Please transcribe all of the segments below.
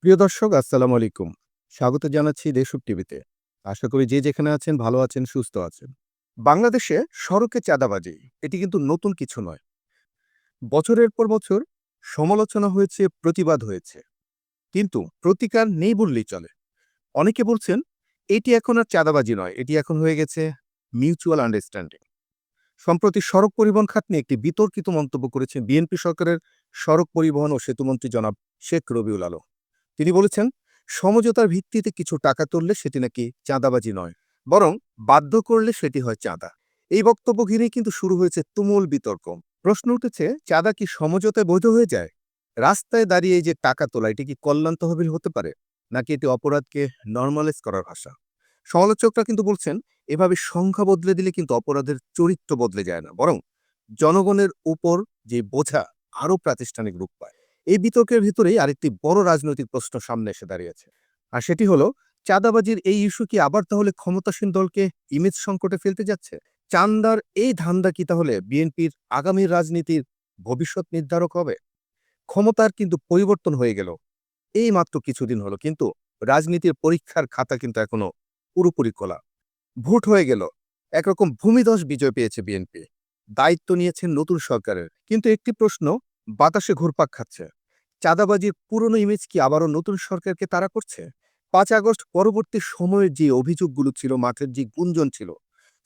প্রিয় দর্শক, আসসালামু আলাইকুম। স্বাগত জানাচ্ছি দেশপ্রিয় টিভিতে। আশা করি যে যেখানে আছেন ভালো আছেন, সুস্থ আছেন। বাংলাদেশে সড়কে চাঁদাবাজি এটি কিন্তু নতুন কিছু নয়। বছরের পর বছর সমালোচনা হয়েছে, প্রতিবাদ হয়েছে। কিন্তু প্রতিকার নেই বললেই চলে। অনেকে বলছেন এটি এখন আর চাঁদাবাজি নয়, এটি এখন হয়ে গেছে মিউচুয়াল আন্ডারস্ট্যান্ডিং। সম্প্রতি সড়ক পরিবহন খাত নিয়ে একটি বিতর্কিত মন্তব্য করেছেন বিএনপি সরকারের সড়ক পরিবহন ও সেতুমন্ত্রী জনাব শেখ রবিউল আলম। তিনি বলেছেন, সমঝোতার ভিত্তিতে কিছু টাকা তুললে সেটি নাকি চাঁদাবাজি নয়, বরং বাধ্য করলে সেটি হয় চাঁদা। এই বক্তব্য ঘিরেই কিন্তু শুরু হয়েছে তুমুল বিতর্ক। প্রশ্ন উঠেছে, চাঁদা কি সমঝোতায় বৈধ হয়ে যায়? রাস্তায় দাঁড়িয়ে এই যে টাকা তোলা, এটি কি কল্যাণ তহবিল হতে পারে, নাকি এটি অপরাধকে নর্মালাইজ করার ভাষা? সমালোচকরা কিন্তু বলছেন, এভাবে সংখ্যা বদলে দিলে কিন্তু অপরাধের চরিত্র বদলে যায় না, বরং জনগণের উপর যে বোঝা আরও প্রাতিষ্ঠানিক রূপ পায়। এই বিতর্কের ভিতরেই আরেকটি বড় রাজনৈতিক প্রশ্ন সামনে এসে দাঁড়িয়েছে। আর সেটি হলো, চাঁদাবাজির এই ইস্যু কি আবার তাহলে ক্ষমতাসীন দলকে ইমেজ সংকটে ফেলতে যাচ্ছে? চান্দার এই ধান্দা কি তাহলে বিএনপির আগামী রাজনীতির ভবিষ্যৎ নির্ধারক হবে? ক্ষমতার কিন্তু পরিবর্তন হয়ে গেল এই মাত্র কিছুদিন হলো, কিন্তু রাজনীতির পরীক্ষার খাতা কিন্তু এখনো পুরোপুরি খোলা। ভোট হয়ে গেল, একরকম ভূমিধস বিজয় পেয়েছে বিএনপি। দায়িত্ব নিয়েছেন নতুন সরকারের, কিন্তু একটি প্রশ্ন বাতাসে ঘুরপাক খাচ্ছে। চাঁদাবাজির পুরনো ইমেজ কি আবারও নতুন সরকারকে তাড়া করছে? 5 আগস্ট পরবর্তী সময়ের যে অভিযোগগুলো ছিল, মাঠের যে গুঞ্জন ছিল,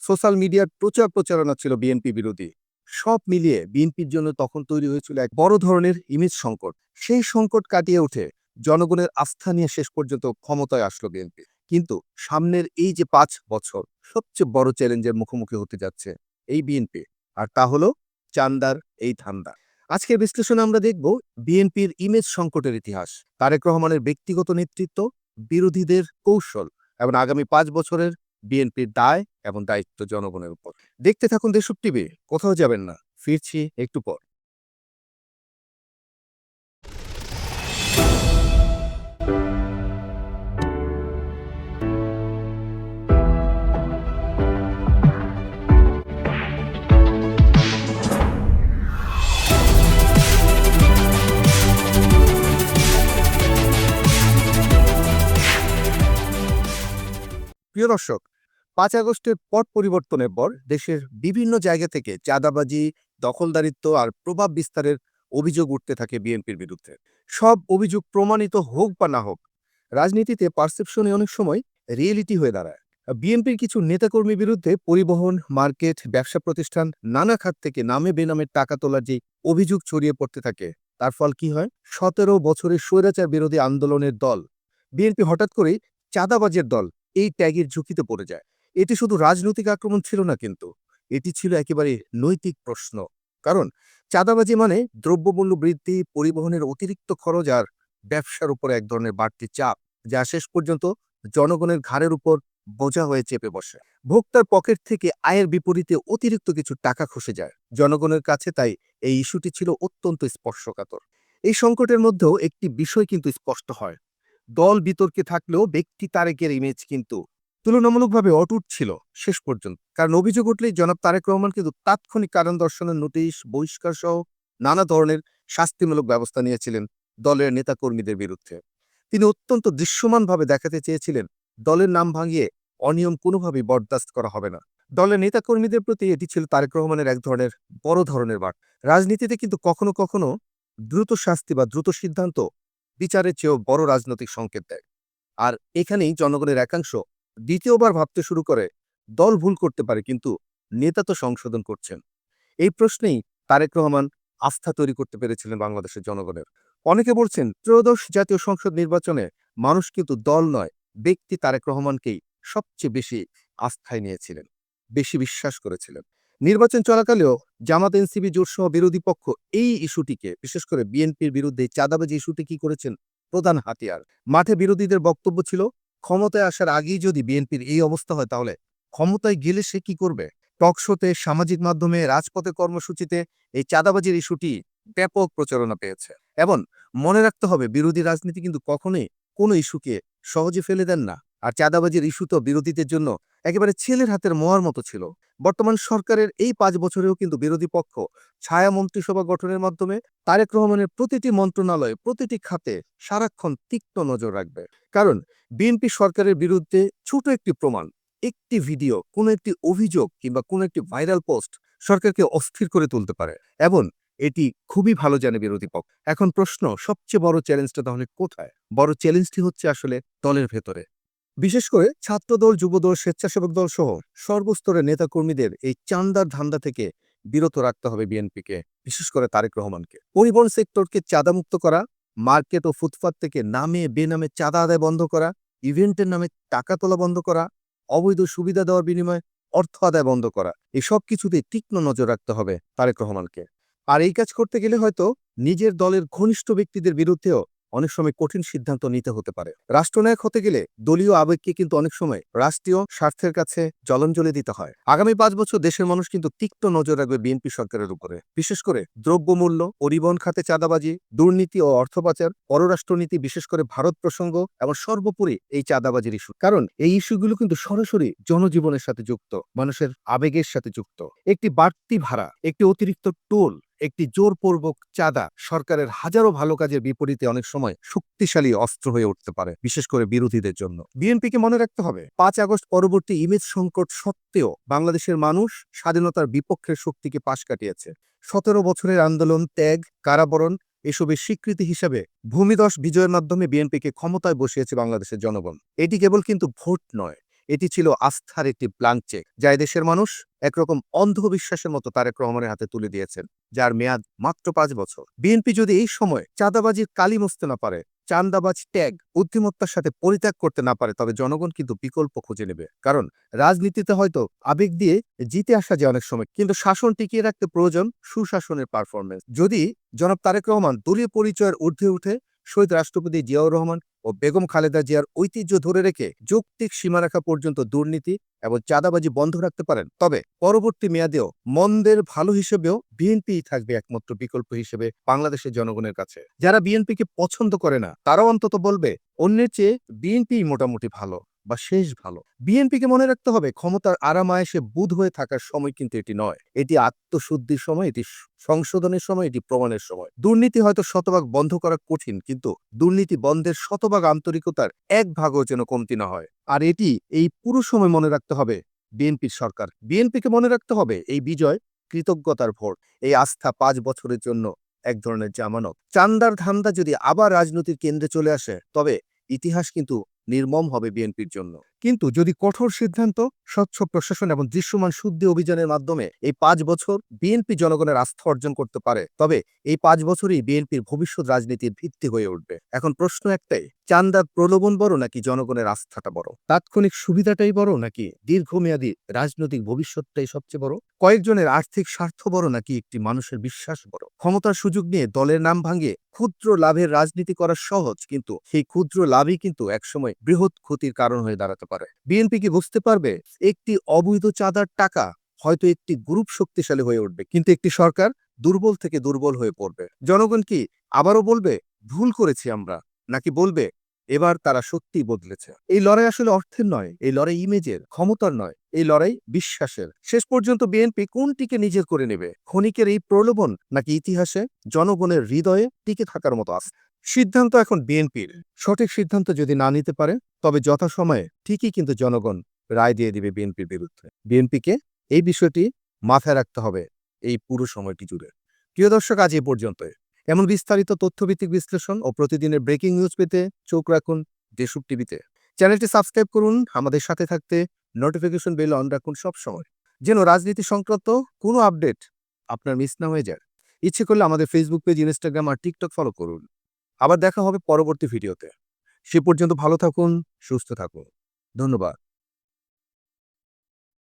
সোশ্যাল মিডিয়ার প্রচারণা ছিল বিএনপি বিরোধী, সব মিলিয়ে বিএনপির জন্য তখন তৈরি হয়েছিল এক বড় ধরনের ইমেজ সংকট। সেই সংকট কাটিয়ে উঠে জনগণের আস্থা নিয়ে শেষ পর্যন্ত ক্ষমতায় আসলো বিএনপি। কিন্তু সামনের এই যে 5 বছর, সবচেয়ে বড় চ্যালেঞ্জের মুখোমুখি হতে যাচ্ছে এই বিএনপি, আর তা হলো চান্দার এই ধান্দা। আজকের বিশ্লেষণে আমরা দেখব বিএনপির ইমেজ সংকটের ইতিহাস, তারেক রহমানের ব্যক্তিগত নেতৃত্ব, বিরোধীদের কৌশল এবং আগামী 5 বছরের বিএনপির দায় এবং দায়িত্ব জনগণের উপর। দেখতে থাকুন দেশপ্রিয় টিভি, কোথাও যাবেন না, ফিরছি একটু পর। প্রিয় দর্শক, 5 আগস্টের পট পরিবর্তনের পর দেশের বিভিন্ন জায়গা থেকে চাঁদাবাজি, দখলদারিত্ব আর প্রভাব বিস্তারের অভিযোগ উঠতে থাকে বিএনপির বিরুদ্ধে। সব অভিযোগ প্রমাণিত হোক বা না হোক, রাজনীতিতে পারসেপশনে অনেক সময় রিয়েলিটি হয়ে দাঁড়ায়। বিএনপির কিছু নেতাকর্মীর বিরুদ্ধে পরিবহন, মার্কেট, ব্যবসা প্রতিষ্ঠান, নানা খাত থেকে নামে বেনামে টাকা তোলার যে অভিযোগ ছড়িয়ে পড়তে থাকে, তার ফল কি হয়? 17 বছরের স্বৈরাচার বিরোধী আন্দোলনের দল বিএনপি হঠাৎ করেই চাঁদাবাজের দল এই ত্যাগের ঝুঁকিতে পড়ে যায়। এটি শুধু রাজনৈতিক আক্রমণ ছিল না, কিন্তু এটি ছিল একেবারে নৈতিক প্রশ্ন। কারণ চাঁদাবাজি মানে দ্রব্যমূল্য বৃদ্ধি, পরিবহনের অতিরিক্ত খরচ আর ব্যবসার উপর এক ধরনের বাড়তি চাপ, যা শেষ পর্যন্ত জনগণের ঘাড়ের উপর বোঝা হয়ে চেপে বসে। ভোক্তার পকেট থেকে আয়ের বিপরীতে অতিরিক্ত কিছু টাকা খসে যায় জনগণের কাছে। তাই এই ইস্যুটি ছিল অত্যন্ত স্পর্শকাতর। এই সংকটের মধ্যেও একটি বিষয় কিন্তু স্পষ্ট হয়, দল বিতর্কে থাকলেও ব্যক্তি তারেকের ইমেজ কিন্তু তুলনামূলকভাবে অটুট ছিল শেষ পর্যন্ত। কারণ অভিযোগ উঠলেই জনাব তারেক রহমান কিন্তু তাৎক্ষণিক কারণ দর্শনের নোটিশ, বহিষ্কার সহ নানা ধরনের শাস্তিমূলক ব্যবস্থা নিয়েছিলেন দলের নেতাকর্মীদের বিরুদ্ধে। তিনি অত্যন্ত দৃশ্যমানভাবে দেখাতে চেয়েছিলেন, দলের নাম ভাঙিয়ে অনিয়ম কোনোভাবেই বরদাস্ত করা হবে না। দলের নেতাকর্মীদের প্রতি এটি ছিল তারেক রহমানের এক ধরনের বড় ধরনের বার্তা। রাজনীতিতে কিন্তু কখনো কখনো দ্রুত শাস্তি বা দ্রুত সিদ্ধান্ত বিচারের চেয়েও বড় রাজনৈতিক সংকেত দেয়। আর এখানেই জনগণের একাংশ দ্বিতীয়বার ভাবতে শুরু করে, দল ভুল করতে পারে, কিন্তু নেতা তো সংশোধন করছেন। এই প্রশ্নেই তারেক রহমান আস্থা তৈরি করতে পেরেছিলেন বাংলাদেশের জনগণের। অনেকে বলছেন, ত্রয়োদশ জাতীয় সংসদ নির্বাচনে মানুষ কিন্তু দল নয়, ব্যক্তি তারেক রহমানকেই সবচেয়ে বেশি আস্থায় নিয়েছিলেন, বেশি বিশ্বাস করেছিলেন। নির্বাচন চলাকালেও জামাত, এনসিপি জোটসহ বিরোধী পক্ষ এই ইস্যুটিকে, বিশেষ করে বিএনপির বিরুদ্ধে চাঁদাবাজি ইস্যুটি কি করেছেন প্রধান হাতিয়ার। মাঠে বিরোধীদের বক্তব্য ছিল, ক্ষমতায় আসার আগেই যদি বিএনপির এই অবস্থা হয়, তাহলে ক্ষমতায় গেলে সে কি করবে? টকশোতে, সামাজিক মাধ্যমে, রাজপথে কর্মসূচিতে এই চাঁদাবাজির ইস্যুটি ব্যাপক প্রচারণা পেয়েছে। এবং মনে রাখতে হবে, বিরোধী রাজনীতি কিন্তু কখনোই কোনো ইস্যুকে সহজে ফেলে দেন না। আর চাঁদাবাজির ইস্যু তো বিরোধীদের জন্য একেবারে ছেলের হাতের মোয়ার মতো ছিল। বর্তমান সরকারের এই ৫ বছরেও কিন্তু বিরোধী পক্ষ ছায়া মন্ত্রিসভা গঠনের মাধ্যমে তারেক রহমানের প্রতিটি মন্ত্রণালয়ে, প্রতিটি খাতে সারাক্ষণ তীক্ষ্ণ নজর রাখবে। কারণ বিএনপি সরকারের বিরুদ্ধে ছোট একটি প্রমাণ, একটি ভিডিও, কোনো একটি অভিযোগ কিংবা কোনো একটি ভাইরাল পোস্ট সরকারকে অস্থির করে তুলতে পারে এবং এটি খুবই ভালো জানে বিরোধী পক্ষ। এখন প্রশ্ন, সবচেয়ে বড় চ্যালেঞ্জটা তাহলে কোথায়? বড় চ্যালেঞ্জটি হচ্ছে আসলে দলের ভেতরে। বিশেষ করে ছাত্রদল, যুবদল, স্বেচ্ছাসেবক দল সহ সর্বস্তরের নেতাকর্মীদের এই চাঁদার ধান্দা থেকে বিরত রাখতে হবে বিএনপিকে, বিশেষ করে তারেক রহমানকে। পরিবহন সেক্টরকে চাঁদামুক্ত করা, মার্কেট ও ফুটপাত থেকে নামে বেনামে চাঁদা আদায় বন্ধ করা, ইভেন্টের নামে টাকা তোলা বন্ধ করা, অবৈধ সুবিধা দেওয়ার বিনিময়ে অর্থ আদায় বন্ধ করা, এই সব কিছুতেই তীক্ষ্ণ নজর রাখতে হবে তারেক রহমানকে। আর এই কাজ করতে গেলে হয়তো নিজের দলের ঘনিষ্ঠ ব্যক্তিদের বিরুদ্ধেও অনেক সময় কঠিন সিদ্ধান্ত নিতে হতে পারে। রাষ্ট্রনায়ক হতে গেলে দলীয় আবেগকে কিন্তু অনেক সময় রাষ্ট্রীয় স্বার্থের কাছে জলাঞ্জলি দিতে হয়। আগামী ৫ বছর দেশের মানুষ কিন্তু তীক্ষ্ণ নজর রাখবে বিএনপি সরকারের উপরে, বিশেষ করে দ্রব্যমূল্য, পরিবহন খাতে চাঁদাবাজি, দুর্নীতি ও অর্থ পাচার, পররাষ্ট্রনীতি, বিশেষ করে ভারত প্রসঙ্গ এবং সর্বোপরি এই চাঁদাবাজির ইস্যু। কারণ এই ইস্যুগুলো কিন্তু সরাসরি জনজীবনের সাথে যুক্ত, মানুষের আবেগের সাথে যুক্ত। একটি বাড়তি ভাড়া, একটি অতিরিক্ত টোল, একটি জোরপূর্বক চাঁদা সরকারের হাজারো ভালো কাজের বিপরীতে অনেক সময় শক্তিশালী অস্ত্র হয়ে উঠতে পারে, বিশেষ করে বিরোধীদের জন্য। বিএনপিকে মনে রাখতে হবে, ৫ আগস্ট পরবর্তী ইমেজ সংকট সত্ত্বেও বাংলাদেশের মানুষ স্বাধীনতার বিপক্ষের শক্তিকে পাশ কাটিয়েছে। ১৭ বছরের আন্দোলন, ত্যাগ, কারাবরণ এসবের স্বীকৃতি হিসাবে ভূমিধস বিজয়ের মাধ্যমে বিএনপিকে ক্ষমতায় বসিয়েছে বাংলাদেশের জনগণ। এটি কেবল কিন্তু ভোট নয়, এটি ছিল আস্থার একটি ব্ল্যাঙ্ক চেক, যা দেশের মানুষ একরকম অন্ধবিশ্বাসের মতো তারেক রহমানের হাতে তুলে দিয়েছেন, যার মেয়াদ মাত্র ৫ বছর। বিএনপি যদি এই সময় চাঁদাবাজির কালি মুছতে না পারে, চাঁদাবাজ ট্যাগ বুদ্ধিমত্তার সাথে পরিত্যাগ করতে না পারে, তবে জনগণ কিন্তু বিকল্প খুঁজে নেবে। কারণ রাজনীতিতে হয়তো আবেগ দিয়ে জিতে আসা যায় অনেক সময়, কিন্তু শাসন টিকিয়ে রাখতে প্রয়োজন সুশাসনের পারফরমেন্স। যদি জনাব তারেক রহমান দলীয় পরিচয়ের ঊর্ধ্বে উঠে শহীদ রাষ্ট্রপতি জিয়াউর রহমান ও বেগম খালেদা জিয়ার ঐতিহ্য ধরে রেখে যৌক্তিক সীমারেখা পর্যন্ত দুর্নীতি এবং চাঁদাবাজি বন্ধ রাখতে পারেন, তবে পরবর্তী মেয়াদেও মন্দের ভালো হিসেবেও বিএনপি থাকবে একমাত্র বিকল্প হিসেবে বাংলাদেশের জনগণের কাছে। যারা বিএনপিকে পছন্দ করে না, তারাও অন্তত বলবে অন্যের চেয়ে বিএনপি মোটামুটি ভালো বা শেষ ভালো। বিএনপিকে মনে রাখতে হবে, ক্ষমতার আরামায়েশে বুঁদ হয়ে থাকার সময় কিন্তু এটি নয়, এটি আত্মশুদ্ধির সময়, এটি সংশোধনের সময়, এটি প্রমাণের সময়। দুর্নীতি হয়তো শতভাগ বন্ধ করা কঠিন, কিন্তু দুর্নীতি বন্ধের শতভাগ আন্তরিকতার ১ ভাগও যেন কমতি না হয়। আর এটি এই পুরো সময় মনে রাখতে হবে বিএনপির সরকার। বিএনপিকে মনে রাখতে হবে এই বিজয় কৃতজ্ঞতার ভোট, এই আস্থা ৫ বছরের জন্য এক ধরনের জামানত। চাঁদার ধান্দা যদি আবার রাজনীতির কেন্দ্রে চলে আসে, তবে ইতিহাস কিন্তু নির্মম হবে বিএনপির জন্য। কিন্তু যদি কঠোর সিদ্ধান্ত, স্বচ্ছ প্রশাসন এবং দৃশ্যমান শুদ্ধি অভিযানের মাধ্যমে এই ৫ বছর বিএনপি জনগণের আস্থা অর্জন করতে পারে, তবে এই ৫ বছরই বিএনপির ভবিষ্যৎ রাজনীতির ভিত্তি হয়ে উঠবে। এখন প্রশ্ন একটাই, চাঁদার প্রলোভন বড় নাকি জনগণের আস্থাটা বড়? তাৎক্ষণিক সুবিধাটাই বড় নাকি দীর্ঘমেয়াদী রাজনৈতিক ভবিষ্যৎটাই সবচেয়ে বড়? কয়েকজনের আর্থিক স্বার্থ বড় নাকি একটি মানুষের বিশ্বাস বড়? ক্ষমতার সুযোগ নিয়ে দলের নাম ভাঙিয়ে ক্ষুদ্র লাভের রাজনীতি করা সহজ, কিন্তু সেই ক্ষুদ্র লাভই কিন্তু একসময় বৃহৎ ক্ষতির কারণ হয়ে দাঁড়াতে পারে। বিএনপি কি বুঝতে পারবে, একটি অবৈধ চাঁদার টাকা হয়তো একটি গ্রুপ শক্তিশালী হয়ে উঠবে, কিন্তু একটি সরকার দুর্বল থেকে দুর্বল হয়ে পড়বে। জনগণ কি আবারও বলবে ভুল করেছি আমরা, নাকি বলবে এবার তারা সত্যিই বদলেছে? এই লড়াই আসলে অর্থের নয়, এই লড়াই ইমেজের, ক্ষমতার নয়, এই লড়াই বিশ্বাসের। শেষ পর্যন্ত বিএনপি কোনটিকে নিজের করে নেবে, ক্ষণিকের এই প্রলোভন নাকি ইতিহাসে জনগণের হৃদয়ে টিকে থাকার মতো আছে? সিদ্ধান্ত এখন বিএনপির। সঠিক সিদ্ধান্ত যদি না নিতে পারে, তবে যথাসময়ে ঠিকই কিন্তু জনগণ রায় দিয়ে দিবে বিএনপির বিরুদ্ধে। বিএনপিকে এই বিষয়টি মাথায় রাখতে হবে এই পুরো সময়টি জুড়ে। প্রিয় দর্শক, আজ এ পর্যন্তই। এমন বিস্তারিত তথ্যভিত্তিক বিশ্লেষণ ও প্রতিদিনের ব্রেকিং নিউজ পেতে চোখ রাখুন দেশপ্রিয় টিভিতে। চ্যানেলটি সাবস্ক্রাইব করুন, আমাদের সাথে থাকতে নোটিফিকেশন বেল অন রাখুন সব সময়, যেন রাজনীতি সংক্রান্ত কোনো আপডেট আপনার মিস না হয়ে যায়। ইচ্ছে করলে আমাদের ফেসবুক পেজ, ইনস্টাগ্রাম আর টিকটক ফলো করুন। আবার দেখা হবে পরবর্তী ভিডিওতে। সে পর্যন্ত ভালো থাকুন, সুস্থ থাকুন। ধন্যবাদ।